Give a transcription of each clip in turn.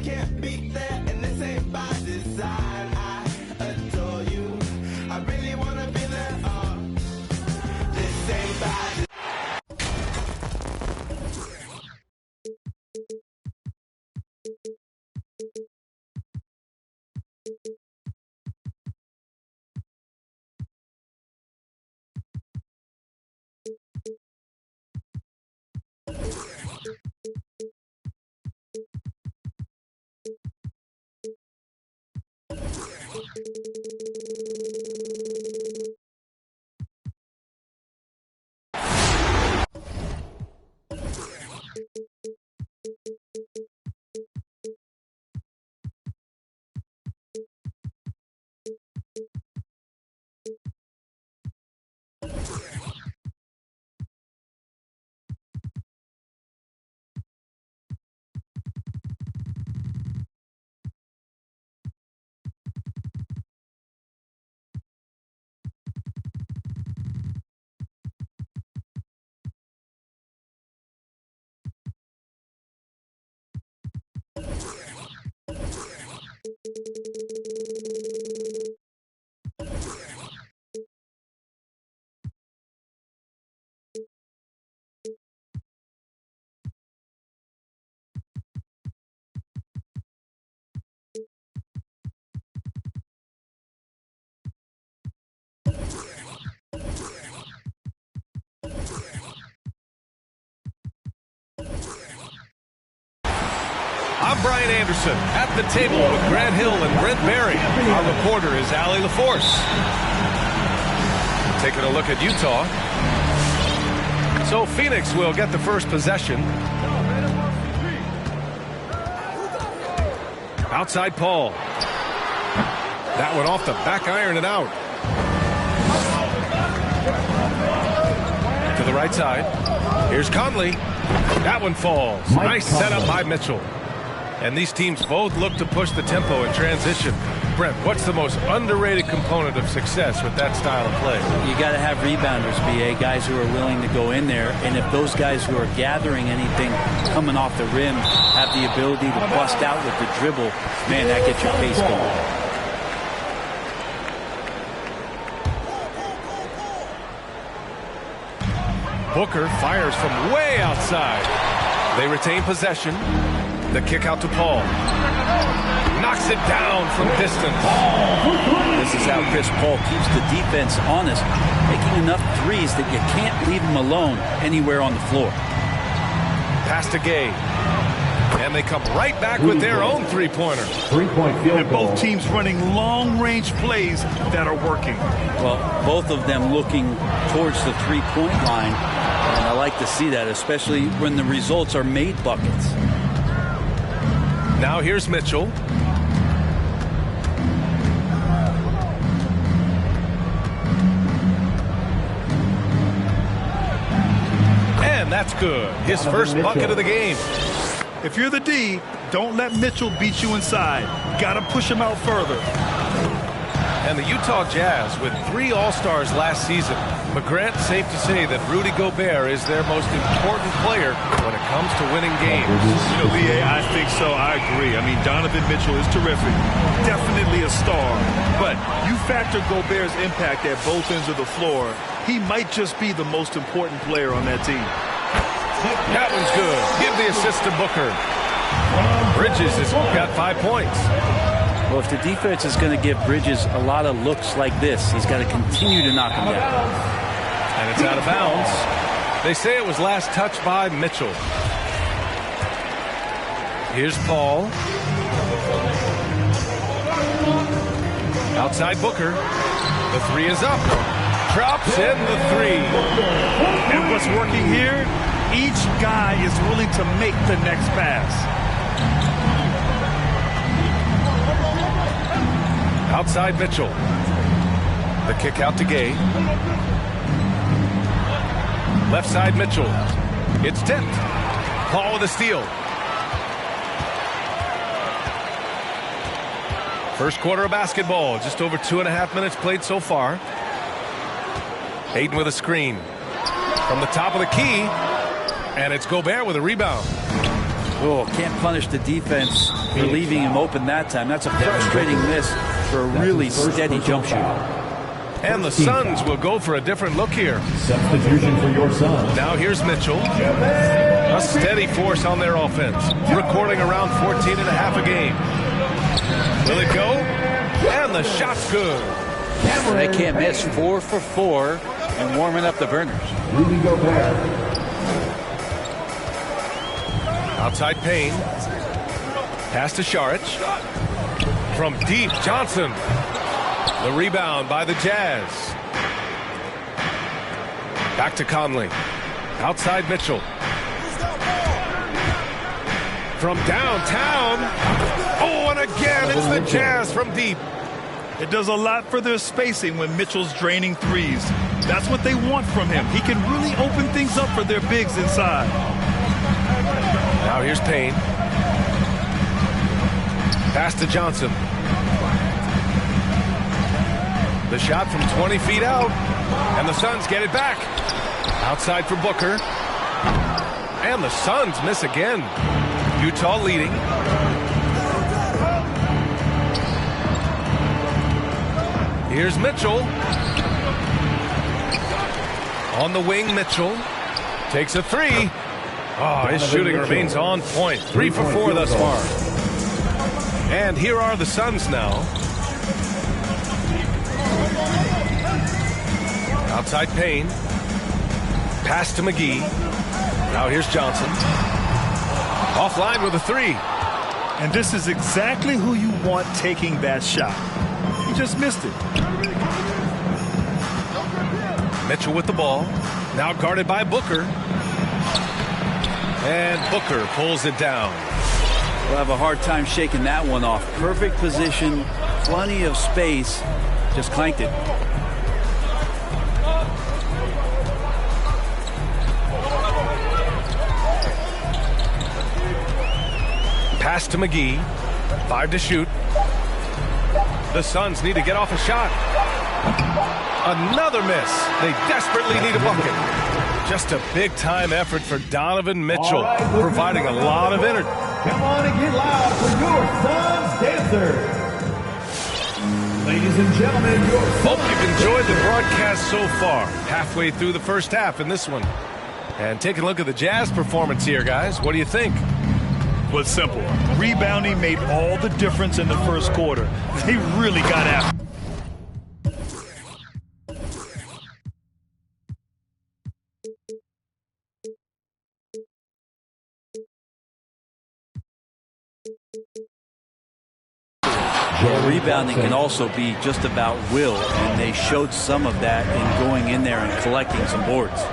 can't beat that, and this ain't by design. I adore you. I really wanna be there. This ain't by design. I'm Brian Anderson at the table with Grant Hill and Brent Barry. Our reporter is Allie LaForce. Taking a look at Utah. So Phoenix will get the first possession. Outside Paul. That one off the back iron and out. To the right side. Here's Conley. That one falls. Nice setup by Mitchell. And these teams both look to push the tempo in transition. Brent, what's the most underrated component of success with that style of play? You got to have rebounders, BA, guys who are willing to go in there. And if those guys who are gathering anything coming off the rim have the ability to bust out with the dribble, man, that gets your pace going. Booker fires from way outside. They retain possession. The kick out to Paul. Knocks it down from distance. This is how Chris Paul keeps the defense honest, making enough threes that you can't leave them alone anywhere on the floor. Pass to Gay. And they come right back with their own three-pointer. Three-point field and both teams running long-range plays that are working. Well, both of them looking towards the three-point line. And I like to see that, especially when the results are made buckets. Now here's Mitchell. And that's good. His first bucket of the game. If you're the D, don't let Mitchell beat you inside. Got to push him out further. And the Utah Jazz with 3 All-Stars last season. But Grant, safe to say that Rudy Gobert is their most important player when it comes to winning games. You know, Lee, I think so. I agree. I mean, Donovan Mitchell is terrific. Definitely a star. But you factor Gobert's impact at both ends of the floor, he might just be the most important player on that team. That one's good. Give the assist to Booker. Bridges has got 5 points. Well, if the defense is going to give Bridges a lot of looks like this, he's got to continue to knock him down. And it's out of bounds. They say it was last touched by Mitchell. Here's Paul. Outside Booker. The 3 is up. Drops in the 3. And what's working here? Each guy is willing to make the next pass. Outside Mitchell. The kick out to Gay. Left side Mitchell. It's tipped. Paul with a steal. First quarter of basketball. Just over 2.5 minutes played so far. Hayden with a screen. From the top of the key. And it's Gobert with a rebound. Oh, can't punish the defense for leaving him open that time. That's a frustrating miss for a really steady jump shooter. And the Suns will go for a different look here. Substitution for your Suns. Now here's Mitchell. A steady force on their offense. Recording around 14 and a half a game. Will it go? And the shot's good. They can't miss. 4 for 4 and warming up the burners. Rudy Gobert. Outside Payne. Pass to Šarić. From deep, Johnson. The rebound by the Jazz. Back to Conley. Outside Mitchell. From downtown. Oh, and again, it's the Jazz from deep. It does a lot for their spacing when Mitchell's draining threes. That's what they want from him. He can really open things up for their bigs inside. Now here's Payne. Pass to Johnson. The shot from 20 feet out. And the Suns get it back. Outside for Booker. And the Suns miss again. Utah leading. Here's Mitchell. On the wing, Mitchell. Takes a three. Oh, his shooting remains on point. 3 for 4 thus far. And here are the Suns now. Outside Payne. Pass to McGee. Now here's Johnson. Offline with a three. And this is exactly who you want taking that shot. He just missed it. Mitchell with the ball. Now guarded by Booker. And Booker pulls it down. We'll have a hard time shaking that one off. Perfect position, plenty of space. Just clanked it. Pass to McGee. 5 to shoot. The Suns need to get off a shot. Another miss. They desperately need a bucket. Just a big-time effort for Donovan Mitchell, providing a lot of energy. Come on and get loud for your Suns dancers. Ladies and gentlemen, your Hope you've enjoyed the broadcast so far. Halfway through the first half in this one. And take a look at the Jazz performance here, guys. What do you think? Well, it's simple. Rebounding made all the difference in the first quarter. They really got after. Rebounding can also be just about will, and they showed some of that in going in there and collecting some boards.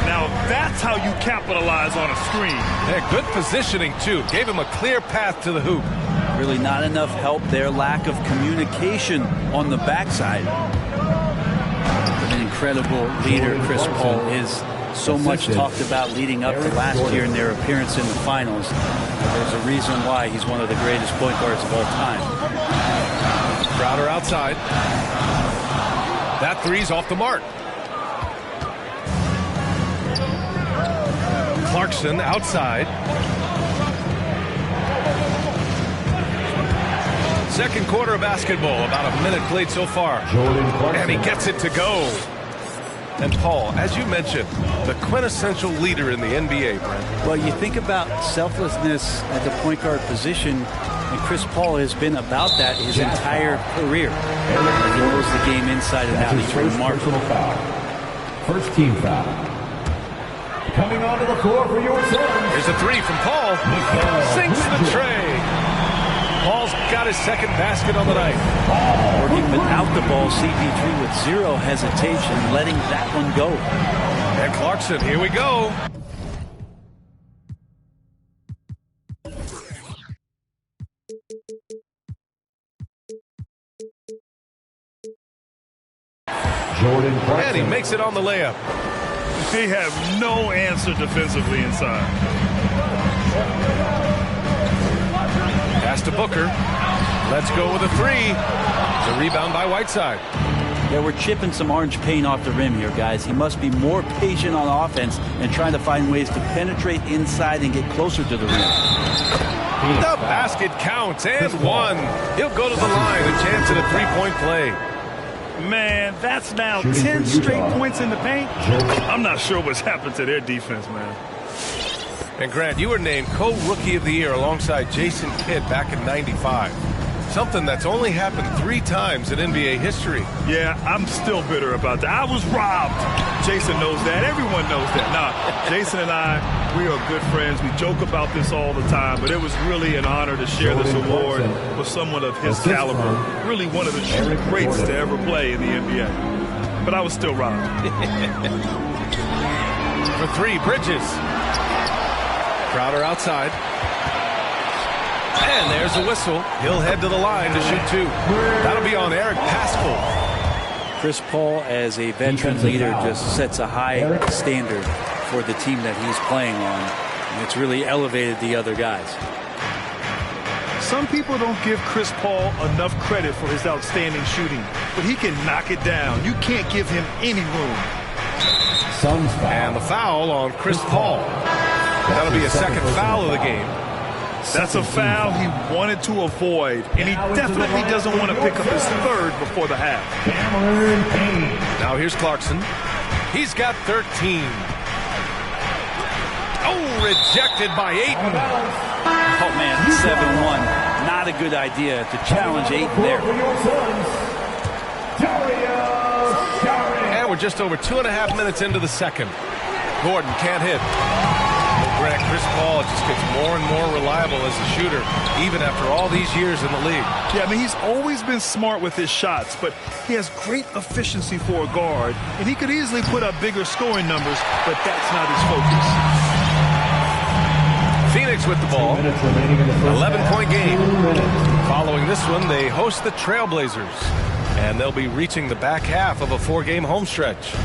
Now that's how you capitalize on a screen. Yeah, good positioning, too. Gave him a clear path to the hoop. Really not enough help there. Lack of communication on the backside. An incredible leader, Chris Paul, is so much talked about leading up to last year in their appearance in the finals. There's a reason why he's one of the greatest point guards of all time. Crowder outside. That three's off the mark. Clarkson outside. Second quarter of basketball, about a minute played so far. And he gets it to go. And Paul, as you mentioned, the quintessential leader in the NBA, Brent. Well, you think about selflessness at the point guard position, and Chris Paul has been about that his entire career. He knows the game inside and out. He's remarkable. First team foul. Coming onto the floor for your Suns. Here's a three from Paul. Sinks the tray. Paul's got his second basket on the night. Working without the ball, CP3 with zero hesitation, letting that one go. And Clarkson, here we go. Jordan Clarkson. And he makes it on the layup. They have no answer defensively inside. Pass to Booker. Let's go with a three. The rebound by Whiteside. Yeah, we're chipping some orange paint off the rim here, guys. He must be more patient on offense and trying to find ways to penetrate inside and get closer to the rim. The basket counts and one. He'll go to the line, a chance at a three-point play. Man, that's now 10 straight points in the paint. I'm not sure what's happened to their defense, man. And Grant, you were named co-rookie of the year alongside Jason Kidd back in '95. Something that's only happened 3 times in NBA history. Yeah, I'm still bitter about that. I was robbed. Jason knows that. Everyone knows that. Nah, Jason and I, we are good friends. We joke about this all the time, but it was really an honor to share this award with someone of his caliber. Really one of the true greats to ever play in the NBA. But I was still robbed. For 3, Bridges. Crowder outside. And there's a whistle. He'll head to the line to shoot 2. That'll be on Eric Paschall. Chris Paul, as a veteran leader, just sets a high standard for the team that he's playing on. And it's really elevated the other guys. Some people don't give Chris Paul enough credit for his outstanding shooting, but he can knock it down. You can't give him any room. And the foul on Chris Paul. That'll be a second foul of the game. That's a foul he wanted to avoid, and he definitely doesn't want to pick up his 3rd before the half. Now here's Clarkson. He's got 13. Oh, rejected by Ayton. Oh, man, 7-1. Not a good idea to challenge Ayton there. And we're just over 2.5 minutes into the second. Gordon can't hit. Grant, Chris Paul just gets more and more reliable as a shooter, even after all these years in the league. Yeah, I mean, he's always been smart with his shots, but he has great efficiency for a guard, and he could easily put up bigger scoring numbers, but that's not his focus. Phoenix with the ball. 11-point game. Following this one, they host the Trailblazers, and they'll be reaching the back half of a 4-game home stretch.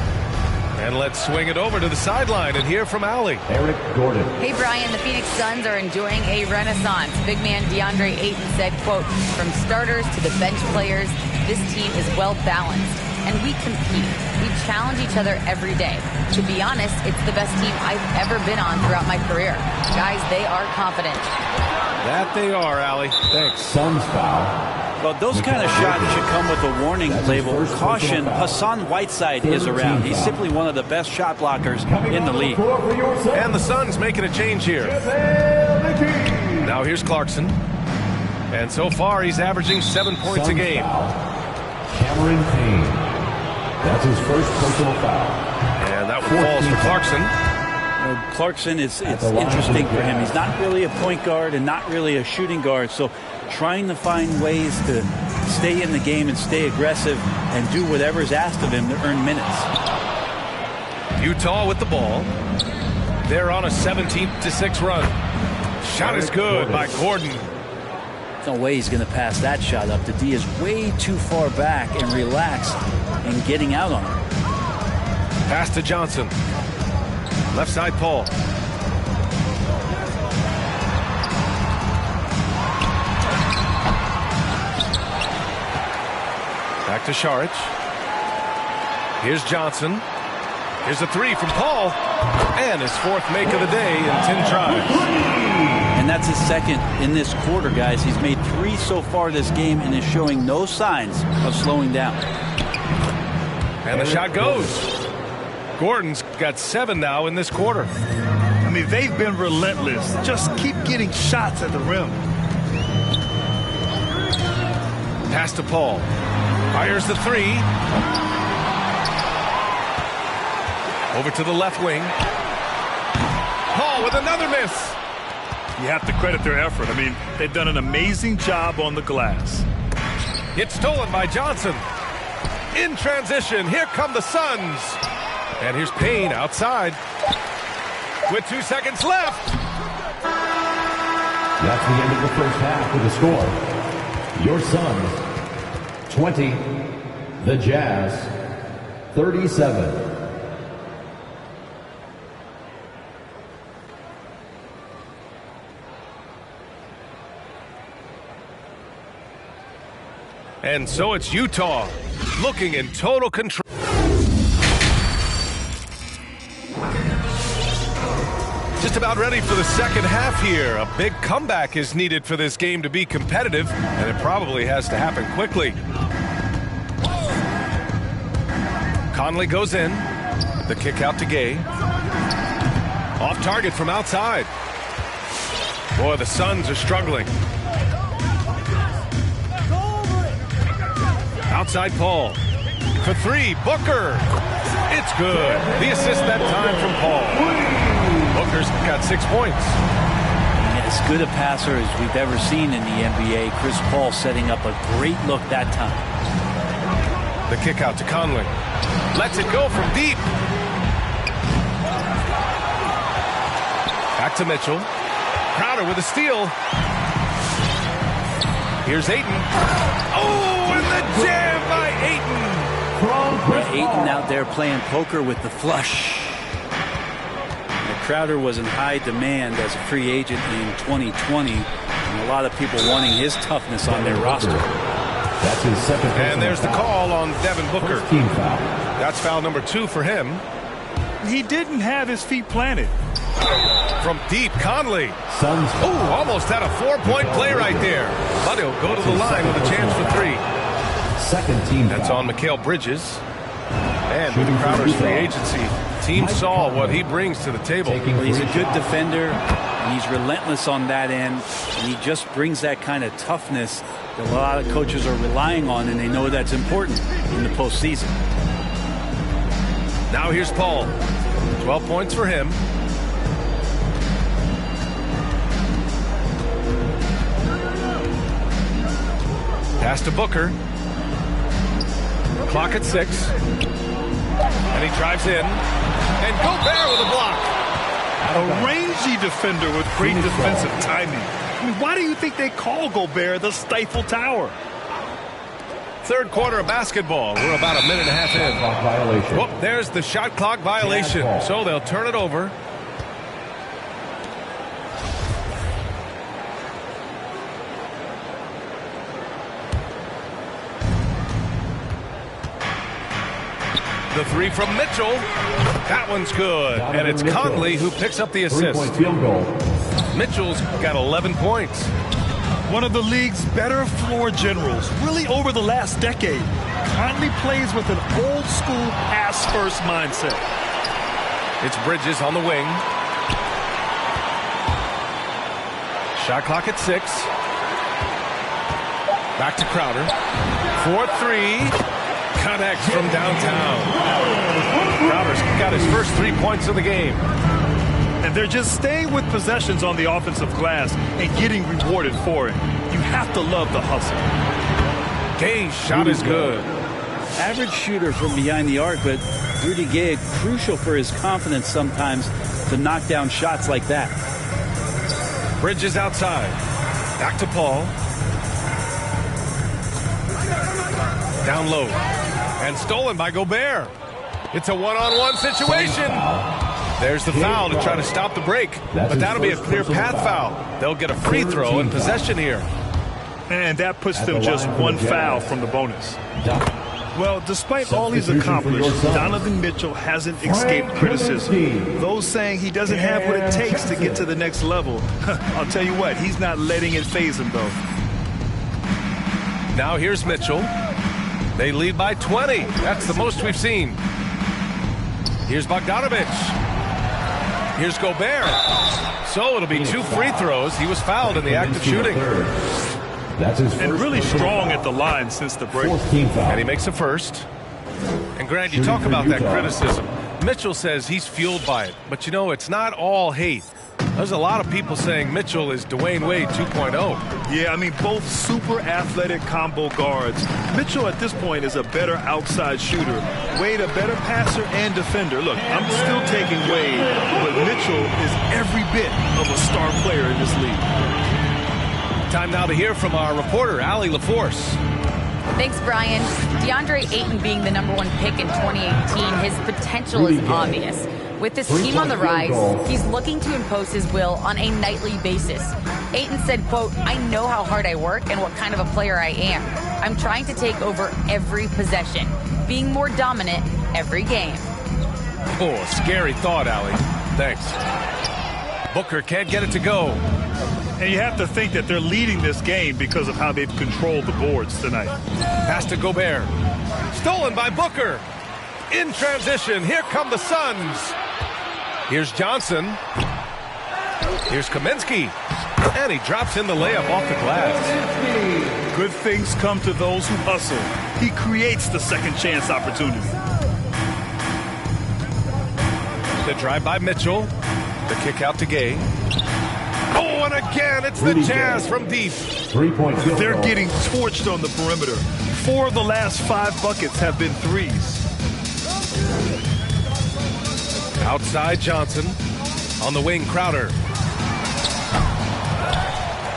And let's swing it over to the sideline and hear from Allie. Eric Gordon. Hey, Brian, the Phoenix Suns are enjoying a renaissance. Big man DeAndre Ayton said, quote, "From starters to the bench players, this team is well balanced. And we compete. We challenge each other every day. To be honest, it's the best team I've ever been on throughout my career. Guys, they are confident." That they are, Allie. Thanks. Suns foul. Well, those kind of shots should come with a warning label. Caution, Hassan Whiteside is around. He's simply one of the best shot blockers in the league. And the Suns making a change here. Now here's Clarkson. And so far, he's averaging 7 points a game. Cameron Payne. That's his first personal foul. And that one falls for Clarkson. Clarkson, it's interesting for him. He's not really a point guard and not really a shooting guard, so trying to find ways to stay in the game and stay aggressive and do whatever's asked of him to earn minutes. Utah with the ball. They're on a 17-6 run. Shot is good by Gordon. No way he's going to pass that shot up. The D is way too far back and relaxed and getting out on him. Pass to Johnson. Left side, Paul. Back to Šarić. Here's Johnson. Here's a 3 from Paul. And his 4th make of the day in 10 tries. And that's his 2nd in this quarter, guys. He's made 3 so far this game and is showing no signs of slowing down. And the shot goes. Gordon's got 7 now in this quarter. I mean, they've been relentless. Just keep getting shots at the rim. Pass to Paul. Fires the 3. Over to the left wing. Paul with another miss. You have to credit their effort. I mean, they've done an amazing job on the glass. It's stolen by Johnson. In transition, here come the Suns. And here's Payne outside. With 2 seconds left. That's the end of the first half with the score. Your Suns, 20. The Jazz, 37. And so it's Utah looking in total control. Just about ready for the second half here. A big comeback is needed for this game to be competitive, and it probably has to happen quickly. Conley goes in. The kick out to Gay. Off target from outside. Boy, the Suns are struggling. Outside Paul. For three, Booker. It's good. The assist that time from Paul. Booker's got 6 points. As good a passer as we've ever seen in the NBA. Chris Paul setting up a great look that time. The kick out to Conley. Lets it go from deep. Back to Mitchell. Crowder with a steal. Here's Ayton. Oh, and the jam by Ayton. Ayton out there playing poker with the flush. Crowder was in high demand as a free agent in 2020, and a lot of people wanting his toughness on their roster. That's his second. And there's the call on Devin Booker. Team foul. That's foul number 2 for him. He didn't have his feet planted. From deep, Conley. Suns. Oh, almost had a 4-point play right there. But he'll go to the line with a chance for 3. Second team That's foul. on Mikal Bridges. And with Crowder's free agency, team saw what he brings to the table. Well, he's a good defender, and he's relentless on that end, and he just brings that kind of toughness that a lot of coaches are relying on, and they know that's important in the postseason. Now here's Paul. 12 points for him. Pass to Booker. Clock at 6. And he drives in. And Gobert with a block. A rangy defender with great defensive timing. I mean, why do you think they call Gobert the Stifle Tower? Third quarter of basketball. We're about a minute and a half in. Clock violation. Whoop, there's the shot clock violation. So they'll turn it over. The 3 from Mitchell. That one's good. And it's Conley who picks up the assist. 3-point field goal. Mitchell's got 11 points. One of the league's better floor generals, really over the last decade. Conley plays with an old-school pass-first mindset. It's Bridges on the wing. Shot clock at 6. Back to Crowder. 4-3. Connects from downtown. Crowder's got his first 3 points of the game. And they're just staying with possessions on the offensive glass and getting rewarded for it. You have to love the hustle. Gay's shot is good. Average shooter from behind the arc, but Rudy Gay, crucial for his confidence sometimes to knock down shots like that. Bridges outside. Back to Paul. Down low. And stolen by Gobert. It's a one-on-one situation. There's the foul to try to stop the break. But that'll be a clear path foul. They'll get a free throw in possession here. And that puts them just one foul from the bonus. Well, despite all he's accomplished, Donovan Mitchell hasn't escaped criticism. Those saying he doesn't have what it takes to get to the next level. I'll tell you what, he's not letting it faze him, though. Now here's Mitchell. They lead by 20. That's the most we've seen. Here's Bogdanovic. Here's Gobert. So it'll be 2 free throws. He was fouled in the act of shooting. That's his first. And really strong at the line since the break. Fourth team foul. And he makes a first. And Grant, you talk about that criticism. Mitchell says he's fueled by it. But you know, it's not all hate. There's a lot of people saying Mitchell is Dwayne Wade 2.0. Yeah, I mean, both super athletic combo guards. Mitchell at this point is a better outside shooter. Wade a better passer and defender. Look, I'm still taking Wade, but Mitchell is every bit of a star player in this league. Time now to hear from our reporter, Allie LaForce. Thanks, Brian. DeAndre Ayton being the #1 pick in 2018, his potential is obvious. With this team on the rise, he's looking to impose his will on a nightly basis. Ayton said, quote, "I know how hard I work and what kind of a player I am. I'm trying to take over every possession, being more dominant every game." Oh, scary thought, Allie. Thanks. Booker can't get it to go. And you have to think that they're leading this game because of how they've controlled the boards tonight. Pass to Gobert. Stolen by Booker. In transition, here come the Suns. Here's Johnson. Here's Kaminsky. And he drops in the layup off the glass. Good things come to those who hustle. He creates the second chance opportunity. The drive by Mitchell. The kick out to Gay. Oh, and again, it's the Jazz from deep. 3-point field They're goal. getting torched on the perimeter. 4 of the last 5 buckets have been threes. Outside Johnson. On the wing, Crowder.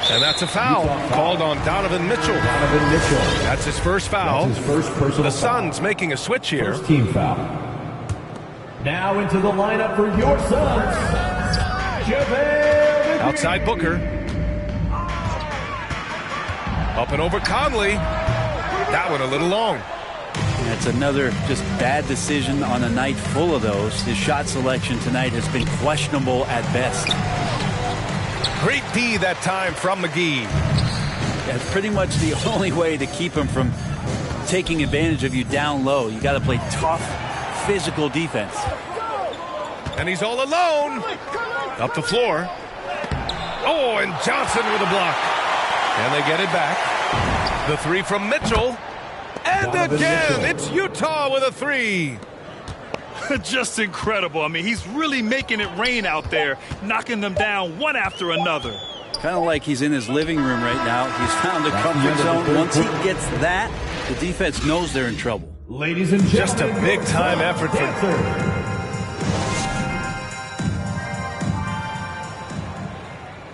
And that's a foul called on Donovan Mitchell. Donovan Mitchell. That's his first foul. That's his first personal The foul. Suns making a switch here. First team foul. Now into the lineup for your Suns, JaVale McGee. Outside Booker. Up and over Conley. That one a little long. That's another just bad decision on a night full of those. His shot selection tonight has been questionable at best. Great D that time from McGee. That's pretty much the only way to keep him from taking advantage of you down low. You got to play tough, physical defense. And he's all alone. Up the floor. Oh, and Johnson with a block. And they get it back. The three from Mitchell. And Donovan again, Mitchell. it's Utah with a three. Just incredible. I mean, he's really making it rain out there, knocking them down one after another. Kind of like he's in his living room right now. He's found a comfort zone. Once he gets that, the defense knows they're in trouble. Ladies and gentlemen, Just a big-time effort for...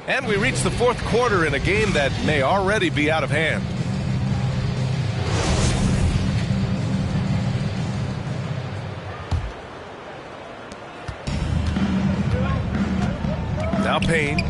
And we reach the fourth quarter in a game that may already be out of hand. Now Payne.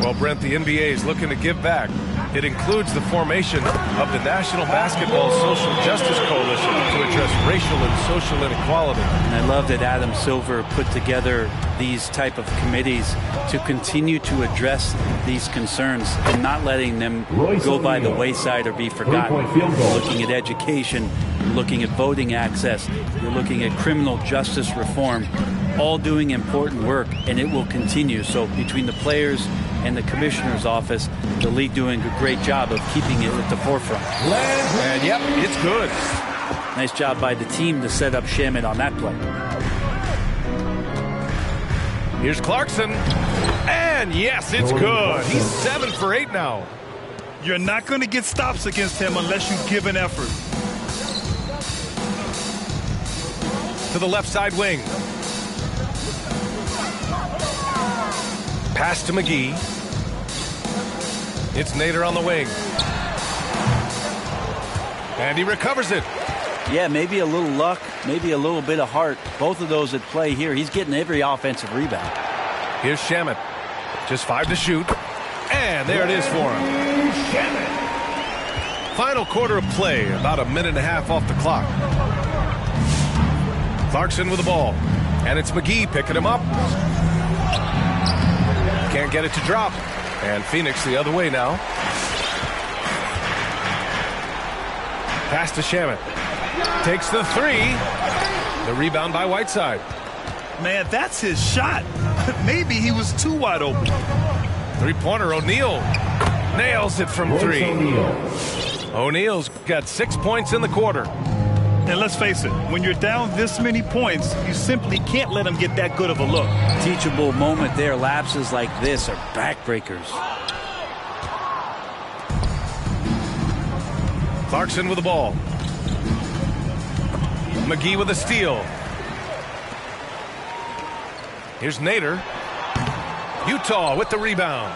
Well, Brent, the NBA is looking to give back. It includes the formation of the National Basketball Social Justice Coalition to address racial and social inequality. And I love that Adam Silver put together these type of committees to continue to address these concerns and not letting them go by the wayside or be forgotten. Field goal. You're looking at education, you're looking at voting access, you're looking at criminal justice reform, all doing important work, and it will continue. So between the players and the commissioner's office, the league doing a great job of keeping it at the forefront. And yep, it's good. Nice job by the team to set up Shamet on that play. Here's Clarkson. And yes, it's good. He's 7 for 8 now. You're not going to get stops against him unless you give an effort. To the left side wing. Pass to McGee. It's Nader on the wing. And he recovers it. Yeah, maybe a little luck, maybe a little bit of heart. Both of those at play here. He's getting every offensive rebound. Here's Shamet. Just 5 to shoot. And there it is for him. Final quarter of play. About a minute and a half off the clock. Clarkson with the ball. And it's McGee picking him up. Can't get it to drop. And Phoenix the other way now. Pass to Shamet. Takes the three. The rebound by Whiteside. Man, that's his shot. Maybe he was too wide open. Three-pointer, O'Neal. Nails it from three. O'Neal's got 6 points in the quarter. And let's face it, when you're down this many points, you simply can't let him get that good of a look. Teachable moment there. Lapses like this are backbreakers. Clarkson with the ball. McGee with a steal. Here's Nader. Utah with the rebound.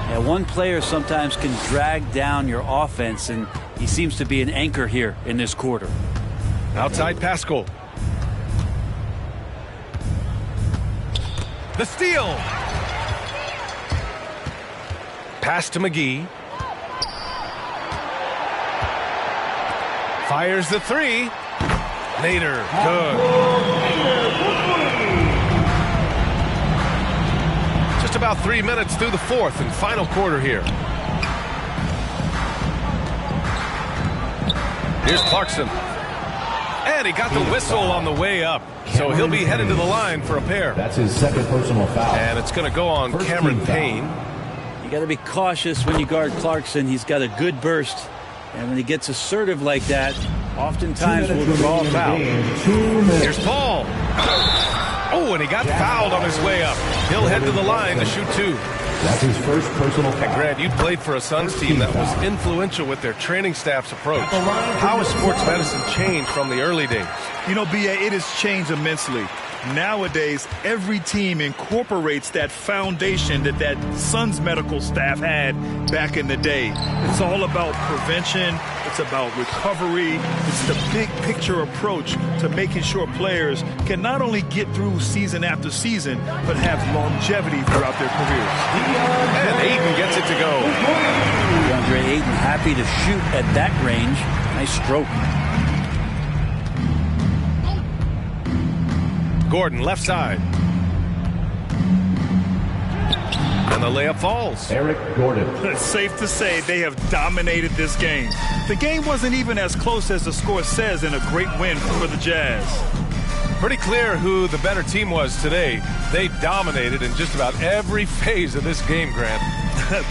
Yeah, one player sometimes can drag down your offense, and he seems to be an anchor here in this quarter. Outside Pascal. The steal. Pass to McGee. Fires the three. Nader, good. Just about 3 minutes through the fourth and final quarter here. Here's Clarkson. And he got the whistle on the way up. So he'll be headed to the line for a pair. That's his second personal foul. And it's going to go on Cameron Payne. You got to be cautious when you guard Clarkson. He's got a good burst. And when he gets assertive like that, oftentimes we'll draw a foul. Here's Paul. Oh, and he got fouled on his way up. He'll head to the line to shoot two. That's his first personal foul. And Grant, you played for a Suns team that was influential with their training staff's approach. How has sports medicine changed from the early days? You know, B.A., it has changed immensely. Nowadays, every team incorporates that foundation that Suns medical staff had back in the day. It's all about prevention. It's about recovery. It's the big picture approach to making sure players can not only get through season after season, but have longevity throughout their careers. And Ayton gets it to go. DeAndre Ayton happy to shoot at that range. Nice stroke. Gordon, left side. And the layup falls. Eric Gordon. It's safe to say they have dominated this game. The game wasn't even as close as the score says in a great win for the Jazz. Pretty clear who the better team was today. They dominated in just about every phase of this game, Grant.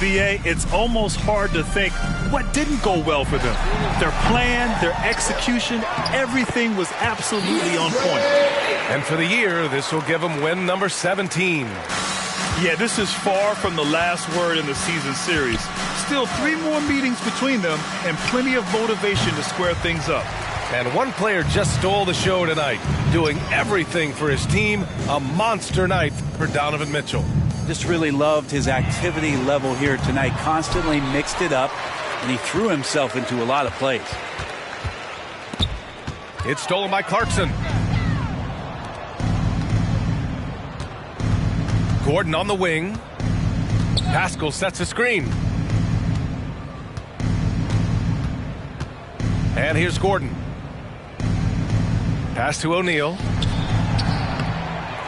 B.A., it's almost hard to think what didn't go well for them. Their plan, their execution, everything was absolutely on point. And for the year, this will give them win number 17. Yeah, this is far from the last word in the season series. Still 3 more meetings between them and plenty of motivation to square things up. And one player just stole the show tonight, doing everything for his team. A monster night for Donovan Mitchell. Just really loved his activity level here tonight. Constantly mixed it up, and he threw himself into a lot of plays. It's stolen by Clarkson. Gordon on the wing. Pascal sets a screen. And here's Gordon. Pass to O'Neal.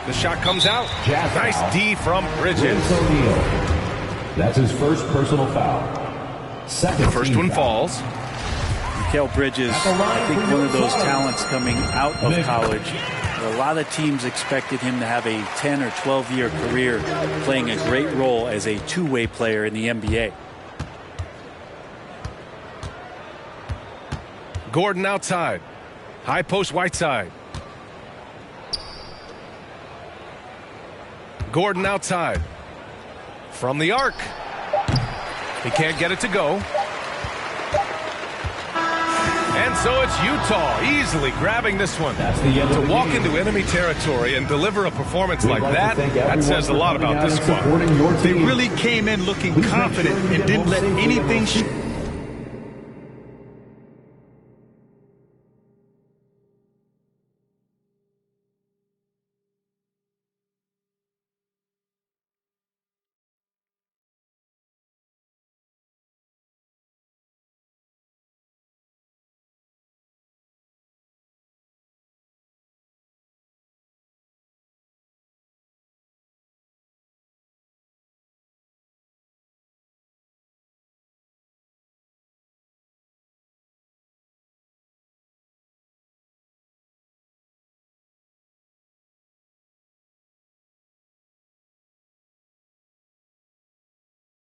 The shot comes out. Jazz nice foul. D from Bridges. O'Neal. That's his first personal foul. Second First team one foul. falls. Mikal Bridges, I think one of those talents coming out of college. A lot of teams expected him to have a 10 or 12-year career playing a great role as a two-way player in the NBA. Gordon outside. High post Whiteside. Gordon outside. From the arc. He can't get it to go. And so it's Utah easily grabbing this one. That's the end of To the walk game. into enemy territory and deliver a performance We'd like like to that, thank that everyone says a for lot coming about out this and squad. supporting your They team. really came in looking Please make confident sure you and get didn't home let safely anything and